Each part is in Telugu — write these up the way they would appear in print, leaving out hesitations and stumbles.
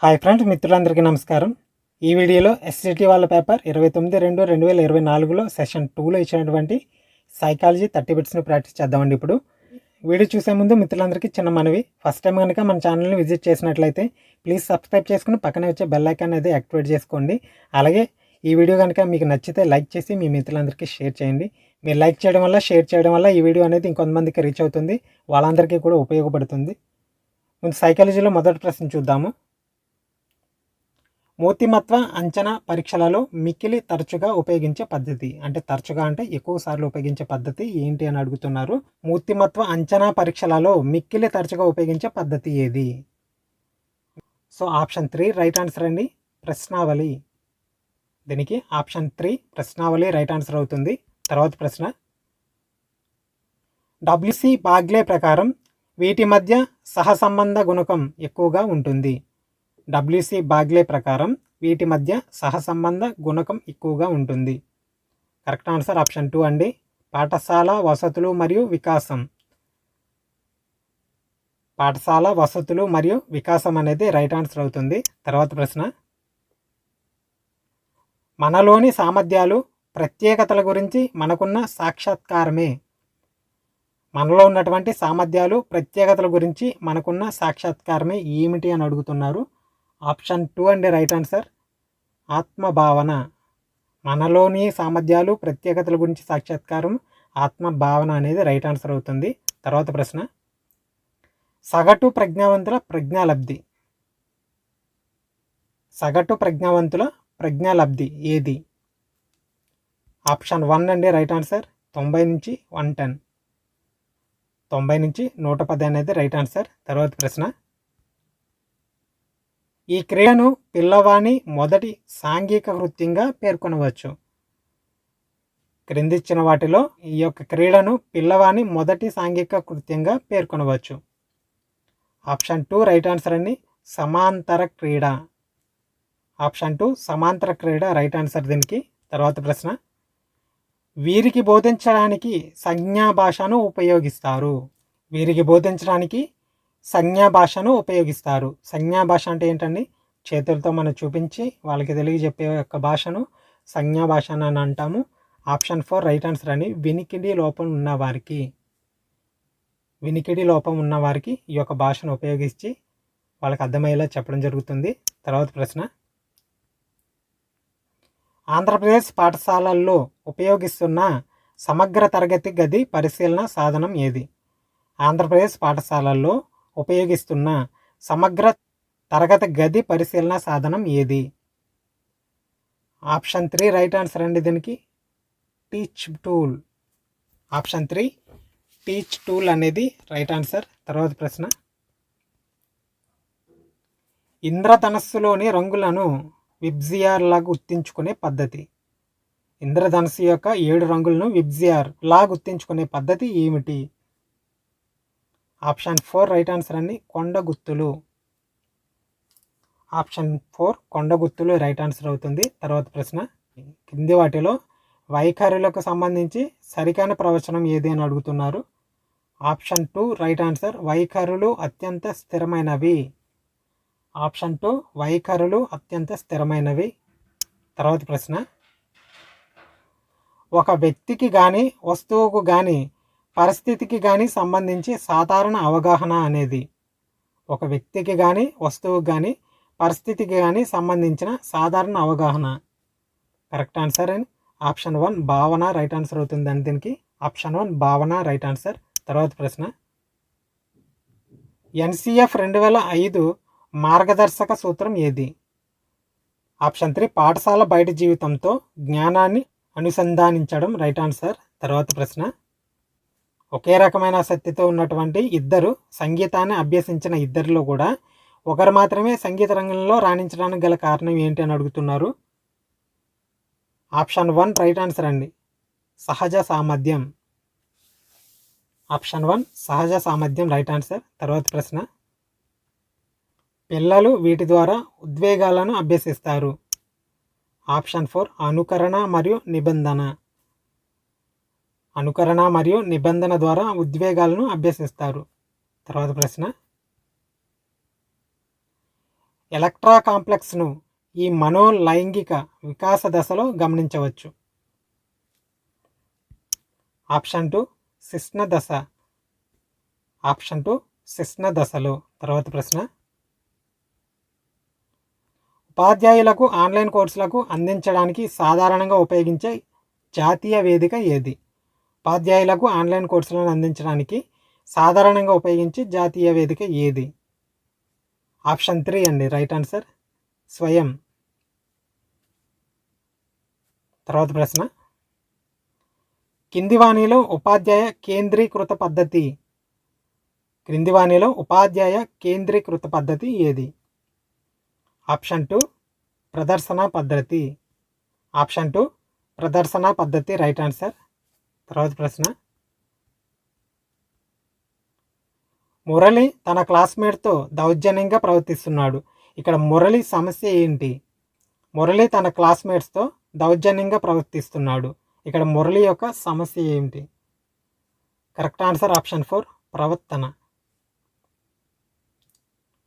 హాయ్ ఫ్రెండ్స్, మిత్రులందరికీ నమస్కారం. ఈ వీడియోలో ఎస్సిటి వాళ్ళ పేపర్ 29/2/2024లో సెషన్ 2లో ఇచ్చినటువంటి సైకాలజీ 30 బిట్స్ని ప్రాక్టీస్ చేద్దామండి. ఇప్పుడు వీడియో చూసే ముందు మిత్రులందరికీ చిన్న మనవి, ఫస్ట్ టైం కనుక మన ఛానల్ని విజిట్ చేసినట్లయితే ప్లీజ్ సబ్స్క్రైబ్ చేసుకుని పక్కనే వచ్చే బెల్ ఐకాన్ అనేది యాక్టివేట్ చేసుకోండి. అలాగే ఈ వీడియో కనుక మీకు నచ్చితే లైక్ చేసి మీ మిత్రులందరికీ షేర్ చేయండి. మీరు లైక్ చేయడం వల్ల, షేర్ చేయడం వల్ల ఈ వీడియో అనేది ఇంకొంతమందికి రీచ్ అవుతుంది, వాళ్ళందరికీ కూడా ఉపయోగపడుతుంది. ముందు సైకాలజీలో మొదటి ప్రశ్న చూద్దాము. మూర్తిమత్వ అంచనా పరీక్షలలో మిక్కిలి తరచుగా ఉపయోగించే పద్ధతి, అంటే తరచుగా అంటే ఎక్కువ సార్లు ఉపయోగించే పద్ధతి ఏంటి అని అడుగుతున్నారు. మూర్తిమత్వ అంచనా పరీక్షలలో మిక్కిలి తరచుగా ఉపయోగించే పద్ధతి ఏది? సో ఆప్షన్ 3 రైట్ ఆన్సర్ అండి, ప్రశ్నావళి. దీనికి ఆప్షన్ 3 ప్రశ్నావళి రైట్ ఆన్సర్ అవుతుంది. తర్వాత ప్రశ్న, డబ్ల్యూసి బాగ్లే ప్రకారం వీటి మధ్య సహసంబంధ గుణకం ఎక్కువగా ఉంటుంది. డబ్ల్యూసి బాగ్లే ప్రకారం వీటి మధ్య సహసంబంధ గుణకం ఎక్కువగా ఉంటుంది. కరెక్ట్ ఆన్సర్ ఆప్షన్ 2 అండి, పాఠశాల వసతులు మరియు వికాసం. పాఠశాల వసతులు మరియు వికాసం అనేది రైట్ ఆన్సర్ అవుతుంది. తర్వాత ప్రశ్న, మనలోని సామర్థ్యాలు ప్రత్యేకతల గురించి మనకున్న సాక్షాత్కారమే. మనలో ఉన్నటువంటి సామర్థ్యాలు ప్రత్యేకతల గురించి మనకున్న సాక్షాత్కారమే ఏమిటి అని అడుగుతున్నారు. ఆప్షన్ 2 అండి రైట్ ఆన్సర్, ఆత్మభావన. మనలోని సామర్థ్యాలు ప్రత్యేకతల గురించి సాక్షాత్కారం ఆత్మభావన అనేది రైట్ ఆన్సర్ అవుతుంది. తర్వాత ప్రశ్న, సగటు ప్రజ్ఞావంతుల ప్రజ్ఞాలబ్ధి. సగటు ప్రజ్ఞావంతుల ప్రజ్ఞాలబ్ధి ఏది? ఆప్షన్ 1 అండి రైట్ ఆన్సర్, 90 నుంచి 110. 90 నుంచి 110 అనేది రైట్ ఆన్సర్. తర్వాత ప్రశ్న, ఈ క్రియను పిల్లవాని మొదటి సాంఘిక కృత్యంగా పేర్కొనవచ్చు. క్రిందిచ్చిన వాటిలో ఈ యొక్క క్రీడను పిల్లవాని మొదటి సాంఘిక కృత్యంగా పేర్కొనవచ్చు. ఆప్షన్ 2 రైట్ ఆన్సర్ అండి, సమాంతర క్రీడ. ఆప్షన్ 2 సమాంతర క్రీడ రైట్ ఆన్సర్ దీనికి. తర్వాత ప్రశ్న, వీరికి బోధించడానికి సంజ్ఞా భాషను ఉపయోగిస్తారు. వీరికి బోధించడానికి సంజ్ఞా భాషను ఉపయోగిస్తారు. సంజ్ఞా భాష అంటే ఏంటండి? చేతులతో మనం చూపించి వాళ్ళకి తెలియజెప్పే యొక్క భాషను సంజ్ఞా భాష అని అంటాము. ఆప్షన్ 4 రైట్ ఆన్సర్ అండి, వినికిడి లోపం ఉన్నవారికి. వినికిడి లోపం ఉన్నవారికి ఈ యొక్క భాషను ఉపయోగించి వాళ్ళకి అర్థమయ్యేలా చెప్పడం జరుగుతుంది. తర్వాత ప్రశ్న, ఆంధ్రప్రదేశ్ పాఠశాలల్లో ఉపయోగిస్తున్న సమగ్ర తరగతి గది పరిశీలన సాధనం ఏది? ఆంధ్రప్రదేశ్ పాఠశాలల్లో ఉపయోగిస్తున్న సమగ్ర తరగతి గది పరిశీలన సాధనం ఏది? ఆప్షన్ 3 రైట్ ఆన్సర్ అండి దీనికి, teach tool. Option 3 teach tool అనేది రైట్ ఆన్సర్. తర్వాత ప్రశ్న, ఇంద్రధనస్సులోని రంగులను విబ్జిఆర్ లా గుర్తించుకునే పద్ధతి. ఇంద్రధనస్సు యొక్క 7 రంగులను విబ్జిఆర్ లా గుర్తించుకునే పద్ధతి ఏమిటి? ఆప్షన్ 4 రైట్ ఆన్సర్ అండి, కొండ గుర్తులు. ఆప్షన్ 4 కొండ గుర్తులు రైట్ ఆన్సర్ అవుతుంది. తర్వాత ప్రశ్న, కింది వాటిలో వైఖరులకు సంబంధించి సరికాని ప్రవచనం ఏది అని అడుగుతున్నారు. ఆప్షన్ 2 రైట్ ఆన్సర్, వైఖరులు అత్యంత స్థిరమైనవి. ఆప్షన్ 2 వైఖరులు అత్యంత స్థిరమైనవి. తర్వాత ప్రశ్న, ఒక వ్యక్తికి కానీ వస్తువుకు కానీ పరిస్థితికి కానీ సంబంధించి సాధారణ అవగాహన అనేది. ఒక వ్యక్తికి కానీ వస్తువుకి కానీ పరిస్థితికి కానీ సంబంధించిన సాధారణ అవగాహన. కరెక్ట్ ఆన్సర్ అండి, ఆప్షన్ 1 భావన రైట్ ఆన్సర్ అవుతుందండి దీనికి. ఆప్షన్ 1 భావన రైట్ ఆన్సర్. తర్వాత ప్రశ్న, NCF 2005 మార్గదర్శక సూత్రం ఏది? ఆప్షన్ 3 పాఠశాల బయట జీవితంతో జ్ఞానాన్ని అనుసంధానించడం రైట్ ఆన్సర్. తర్వాత ప్రశ్న, ఒకే రకమైన ఆసక్తితో ఉన్నటువంటి ఇద్దరు సంగీతాన్ని అభ్యసించిన ఇద్దరిలో కూడా ఒకరు మాత్రమే సంగీత రంగంలో రాణించడానికి గల కారణం ఏంటి అని అడుగుతున్నారు. ఆప్షన్ 1 రైట్ ఆన్సర్ అండి, సహజ సామర్థ్యం. ఆప్షన్ 1 సహజ సామర్థ్యం రైట్ ఆన్సర్. తర్వాత ప్రశ్న, పిల్లలు వీటి ద్వారా ఉద్వేగాలను అభ్యసిస్తారు. ఆప్షన్ 4 అనుకరణ మరియు నిబంధన. అనుకరణ మరియు నిబంధన ద్వారా ఉద్వేగాలను అభ్యసిస్తారు. తర్వాత ప్రశ్న, ఎలక్ట్రా కాంప్లెక్స్ను ఈ మనోలైంగిక వికాస దశలో గమనించవచ్చు? ఆప్షన్ 2 శిశ్న దశ. ఆప్షన్ 2 శిశ్న దశలో. తర్వాత ప్రశ్న, ఉపాధ్యాయులకు ఆన్లైన్ కోర్సులకు అందించడానికి సాధారణంగా ఉపయోగించే జాతీయ వేదిక ఏది? ఉపాధ్యాయులకు ఆన్లైన్ కోర్సులను అందించడానికి సాధారణంగా ఉపయోగించే జాతీయ వేదిక ఏది? ఆప్షన్ 3 అండి రైట్ ఆన్సర్, స్వయం. తర్వాత ప్రశ్న, కింది వాణిలో ఉపాధ్యాయ కేంద్రీకృత పద్ధతి ఏది? ఆప్షన్ 2 ప్రదర్శన పద్ధతి. ఆప్షన్ 2 ప్రదర్శన పద్ధతి రైట్ ఆన్సర్. తర్వాత ప్రశ్న, మురళి తన క్లాస్మేట్తో దౌర్జన్యంగా ప్రవర్తిస్తున్నాడు. ఇక్కడ మురళి సమస్య ఏంటి? మురళి తన క్లాస్మేట్స్తో దౌర్జన్యంగా ప్రవర్తిస్తున్నాడు. ఇక్కడ మురళి యొక్క సమస్య ఏమిటి? కరెక్ట్ ఆన్సర్ ఆప్షన్ 4 ప్రవర్తన.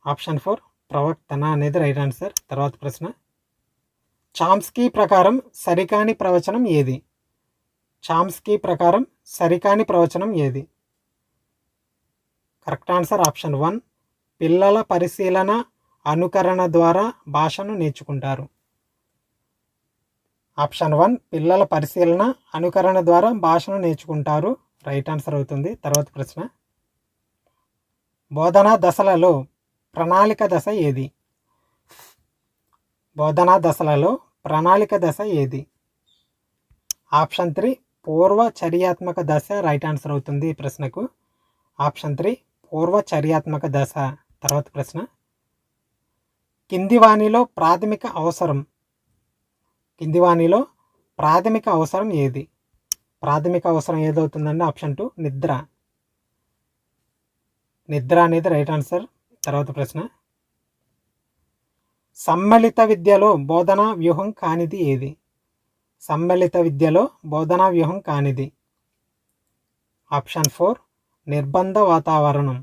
ఆప్షన్ 4 ప్రవర్తన అనేది రైట్ ఆన్సర్. తర్వాత ప్రశ్న, చామ్స్కీ ప్రకారం సరికాని ప్రవచనం ఏది? చామ్స్కీ ప్రకారం సరికాని ప్రవచనం ఏది? కరెక్ట్ ఆన్సర్ ఆప్షన్ 1 పిల్లల పరిశీలన అనుకరణ ద్వారా భాషను నేర్చుకుంటారు. ఆప్షన్ 1 పిల్లల పరిశీలన అనుకరణ ద్వారా భాషను నేర్చుకుంటారు రైట్ ఆన్సర్ అవుతుంది. తర్వాత ప్రశ్న, బోధనా దశలలో ప్రణాళిక దశ ఏది? బోధనా దశలలో ప్రణాళిక దశ ఏది? ఆప్షన్ 3 పూర్వ చర్యాత్మక దశ రైట్ ఆన్సర్ అవుతుంది ఈ ప్రశ్నకు. ఆప్షన్ 3 పూర్వ చర్యాత్మక దశ. తర్వాత ప్రశ్న, కింది వాణిలో ప్రాథమిక అవసరం ఏది? ప్రాథమిక అవసరం ఏదవుతుందండి? ఆప్షన్ 2 నిద్ర. నిద్ర అనేది రైట్ ఆన్సర్. తర్వాత ప్రశ్న, సమ్మిళిత విద్యలో బోధనా వ్యూహం కానిది ఏది? సమ్మిళిత విద్యలో బోధనా వ్యూహం కానిది? ఆప్షన్ 4 నిర్బంధ వాతావరణం.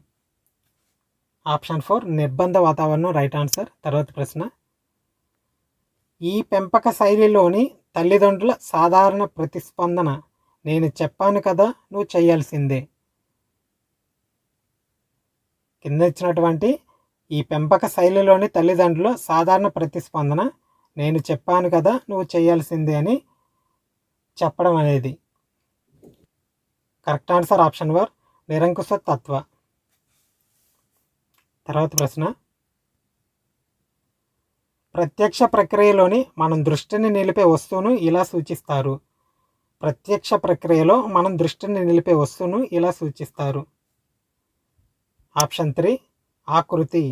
ఆప్షన్ 4 నిర్బంధ వాతావరణం రైట్ ఆన్సర్. తర్వాత ప్రశ్న, ఈ పెంపక శైలిలోని తల్లిదండ్రుల సాధారణ ప్రతిస్పందన నేను చెప్పాను కదా నువ్వు చేయాల్సిందే. కింద ఇచ్చినటువంటి ఈ పెంపక శైలిలోని తల్లిదండ్రుల సాధారణ ప్రతిస్పందన నేను చెప్పాను కదా నువ్వు చేయాల్సిందే అని చెప్పడం అనేది. కరెక్ట్ ఆన్సర్ ఆప్షన్ 4 నిరంకుశ తత్వ. తర్వాత ప్రశ్న, ప్రత్యక్ష ప్రక్రియలోని మనం దృష్టిని నిలిపే వస్తువును ఇలా సూచిస్తారు. ప్రత్యక్ష ప్రక్రియలో మనం దృష్టిని నిలిపే వస్తువును ఇలా సూచిస్తారు. ఆప్షన్ 3 ఆకృతి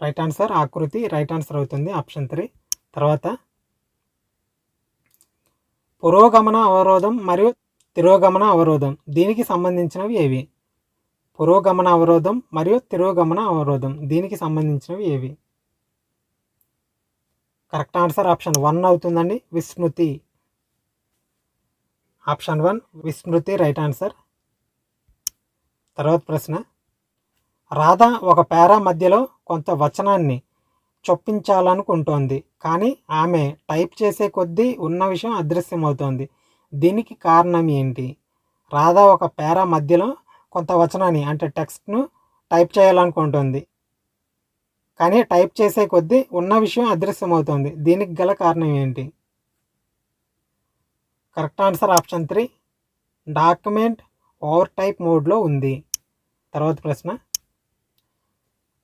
రైట్ ఆన్సర్. ఆకృతి రైట్ ఆన్సర్ అవుతుంది ఆప్షన్ 3. తర్వాత పురోగమన అవరోధం మరియు తిరోగమన అవరోధం దీనికి సంబంధించినవి ఏవి? పురోగమన అవరోధం మరియు తిరోగమన అవరోధం దీనికి సంబంధించినవి ఏవి? కరెక్ట్ ఆన్సర్ ఆప్షన్ 1 అవుతుందండి, విస్మృతి. ఆప్షన్ 1 విస్మృతి రైట్ ఆన్సర్. తర్వాత ప్రశ్న, రాధ ఒక పేరా మధ్యలో కొంత వచనాన్ని చొప్పించాలనుకుంటోంది, కానీ ఆమె టైప్ చేసే కొద్దీ ఉన్న విషయం అదృశ్యమవుతోంది. దీనికి కారణం ఏంటి? రాధ ఒక పేరా మధ్యలో కొంత వచనాన్ని అంటే టెక్స్ట్ను టైప్ చేయాలనుకుంటుంది, కానీ టైప్ చేసే కొద్దీ ఉన్న విషయం అదృశ్యమవుతోంది. దీనికి గల కారణం ఏంటి? Correct answer option 3 document over type మోడ్లో ఉంది. తర్వాత ప్రశ్న,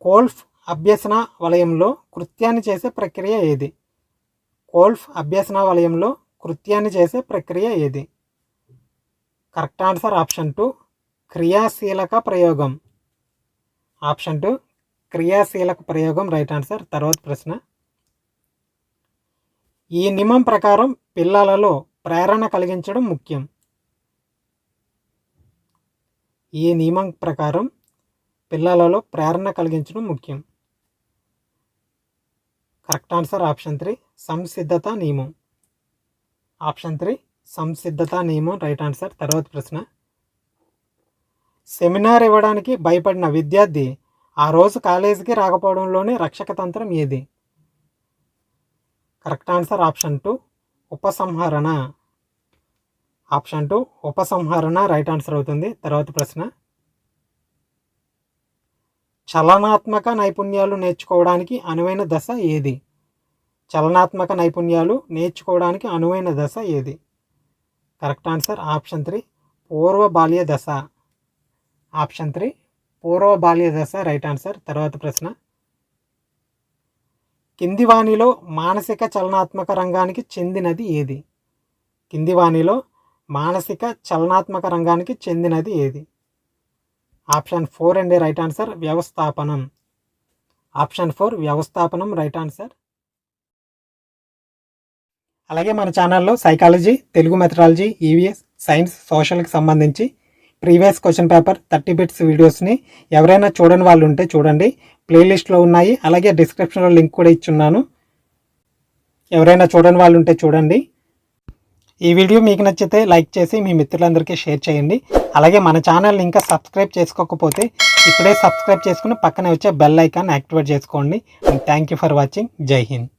కోల్ఫ్ అభ్యసన వలయంలో కృత్యాన్ని చేసే ప్రక్రియ ఏది? కోల్ఫ్ అభ్యసన వలయంలో కృత్యాన్ని చేసే ప్రక్రియ ఏది? కరెక్ట్ ఆన్సర్ ఆప్షన్ 2 క్రియాశీలక ప్రయోగం. ఆప్షన్ 2 క్రియాశీలక ప్రయోగం రైట్ ఆన్సర్. తర్వాత ప్రశ్న, ఈ నియమం ప్రకారం పిల్లలలో ప్రేరణ కలిగించడం ముఖ్యం. ఈ నియమం ప్రకారం పిల్లలలో ప్రేరణ కలిగించడం ముఖ్యం. కరెక్ట్ ఆన్సర్ ఆప్షన్ 3 సంసిద్ధత నియమం. ఆప్షన్ 3 సంసిద్ధత నియమం రైట్ ఆన్సర్. తర్వాత ప్రశ్న, సెమినార్ ఇవ్వడానికి భయపడిన విద్యార్థి ఆ రోజు కాలేజీకి రాకపోవడంలోనే రక్షక తంత్రం ఏది? కరెక్ట్ ఆన్సర్ ఆప్షన్ 2 ఉపసంహరణ. ఆప్షన్ 2 ఉపసంహరణ రైట్ ఆన్సర్ అవుతుంది. తర్వాత ప్రశ్న, చలనాత్మక నైపుణ్యాలు నేర్చుకోవడానికి అనువైన దశ ఏది? చలనాత్మక నైపుణ్యాలు నేర్చుకోవడానికి అనువైన దశ ఏది? కరెక్ట్ ఆన్సర్ ఆప్షన్ 3 పూర్వ బాల్య దశ. ఆప్షన్ 3 పూర్వ బాల్య దశ రైట్ ఆన్సర్. తర్వాత ప్రశ్న, కింది వాణిలో మానసిక చలనాత్మక రంగానికి చెందినది ఏది? కింది వాణిలో మానసిక చలనాత్మక రంగానికి చెందినది ఏది? ఆప్షన్ 4 అండి రైట్ ఆన్సర్ వ్యవస్థాపనం. ఆప్షన్ 4 వ్యవస్థాపనం రైట్ ఆన్సర్. అలాగే మన ఛానల్లో psychology, Telugu methodology, EVS, science, సోషల్కి సంబంధించి ప్రీవియస్ క్వశ్చన్ పేపర్ 30 బిట్స్ వీడియోస్ని ఎవరైనా చూడని వాళ్ళు ఉంటే చూడండి, ప్లేలిస్ట్లో ఉన్నాయి. అలాగే డిస్క్రిప్షన్లో లింక్ కూడా ఇచ్చున్నాను, ఎవరైనా చూడని వాళ్ళు ఉంటే చూడండి. ఈ వీడియో మీకు నచ్చితే లైక్ చేసి మీ మిత్రులందరికీ షేర్ చేయండి. అలాగే మన ఛానల్ని ఇంకా సబ్స్క్రైబ్ చేసుకోకపోతే ఇప్పుడే సబ్స్క్రైబ్ చేసుకుని పక్కనే వచ్చే బెల్ ఐకాన్ యాక్టివేట్ చేసుకోండి. And thank you for watching. జై హింద్.